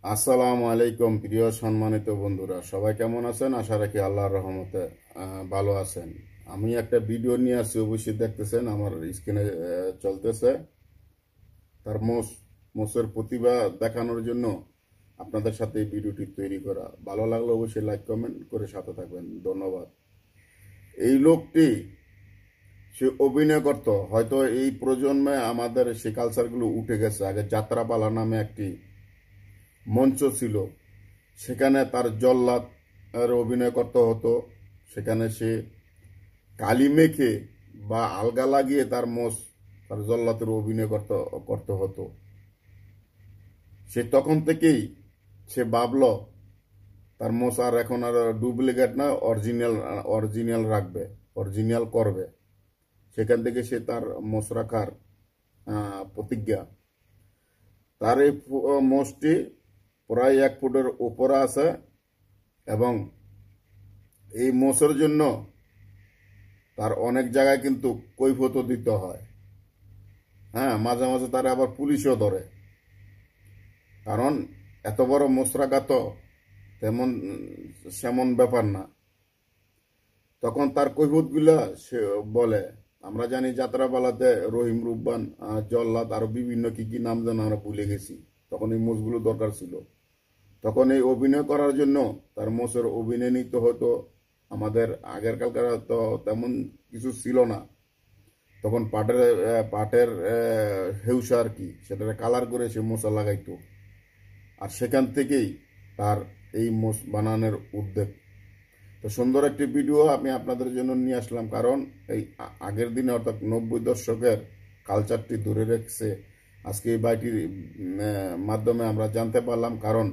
আসসালামু আলাইকুম প্রিয় সম্মানিত বন্ধুরা, সবাই কেমন আছেন? আশা রাখি আল্লাহর রহমতে ভালো আছেন। আমি একটা ভিডিও নিয়ে আসছি, অবশ্যই দেখতেছেন আমার স্ক্রিনে চলতেছে। তার মোষের প্রতিভা দেখানোর জন্য আপনাদের সাথে এই ভিডিওটি তৈরি করা। ভালো লাগলে অবশ্যই লাইক কমেন্ট করে সাথে থাকবেন, ধন্যবাদ। এই লোকটি সে অভিনয় করত, হয়তো এই প্রজন্মে আমাদের সে কালচারগুলো উঠে গেছে। আগে যাত্রাপালা নামে একটি মঞ্চ ছিল, সেখানে তার জল্লাদ এর অভিনয় করতে হতো। সেখানে সে কালি মেখে বা আলগা লাগিয়ে তার জল্লাদের অভিনয় করতে হতো। সে তখন থেকেই সে ভাবল তার মোষ আর এখন আর ডুপ্লিকেট না, অরিজিনাল অরিজিনাল রাখবে, অরিজিনাল করবে। সেখান থেকে সে তার মোষ রাখার প্রতিজ্ঞা। তার এই মোষটি প্রায় 1 ফুটের উপরে আছে এবং এই মোষের জন্য তার অনেক জায়গায় কিন্তু কৈফিয়ত দিতে হয়। হ্যাঁ, মাঝে মাঝে তার আবার পুলিশও ধরে, কারণ এত বড় মোষ রাখা তো সেমন ব্যাপার না। তখন তার কৈফিয়তগুলা সে বলে। আমরা জানি যাত্রাপালাতে রহিম, রুব্বান, জল্লাদ আরো বিভিন্ন কি কি নাম যেন আমরা ভুলে গেছি। তখন এই মোষগুলো দরকার ছিল। তখন এই অভিনয় করার জন্য তার মোষের অভিনয় নিতে হতো। আমাদের আগের কালকার তো তেমন কিছু ছিল না। তখন পাটের হেউসা আর কি, সেটাকে কালার করে সে মোচা লাগাইতো। আর সেখান থেকেই তার এই মোচ বানানোর উদ্যোগ। তো সুন্দর একটি ভিডিও আমি আপনাদের জন্য নিয়ে আসলাম, কারণ এই আগের দিনে অর্থাৎ 90 দশকের কালচারটি ধরে রেখেছে আজকে এই বাইটির মাধ্যমে আমরা জানতে পারলাম। কারণ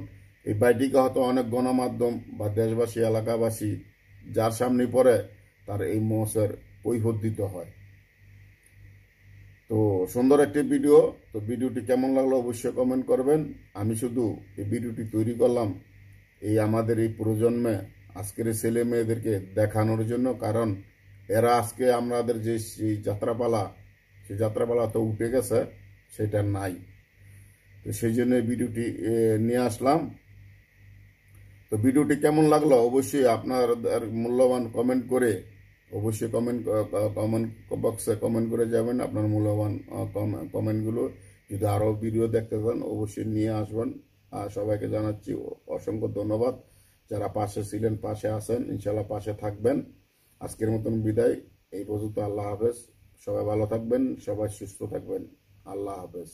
এই বাইটিকে হয়তো অনেক গণমাধ্যম বা দেশবাসী, এলাকাবাসী যার সামনে পড়ে তার এই মোচের কৈফিয়ত দিতে হয়। তো সুন্দর একটি ভিডিও। তো ভিডিওটি কেমন লাগলো অবশ্যই কমেন্ট করবেন। আমি শুধু এই ভিডিওটি তৈরি করলাম আমাদের এই প্রজন্মে আজকের ছেলে মেয়েদেরকে দেখানোর জন্য, কারণ এরা আজকে আমাদের যে সেই যাত্রাপালা তো উঠে গেছে, সেটা নাই। তো সেই জন্য ভিডিওটি নিয়ে আসলাম। তো ভিডিওটি কেমন লাগলো অবশ্যই আপনার মূল্যবান কমেন্ট করে অবশ্যই কমেন্ট বক্সে কমেন্ট করে যাবেন আপনার মূল্যবান কমেন্টগুলো। যদি আরও ভিডিও দেখতে চান অবশ্যই নিয়ে আসবেন। সবাইকে জানাচ্ছি অসংখ্য ধন্যবাদ। যারা পাশে ছিলেন, পাশে আছেন, ইনশাল্লাহ পাশে থাকবেন। আজকের মতন বিদায়, এই পর্যন্ত। আল্লাহ হাফেজ। সবাই ভালো থাকবেন, সবাই সুস্থ থাকবেন। আল্লাহ হাফেজ।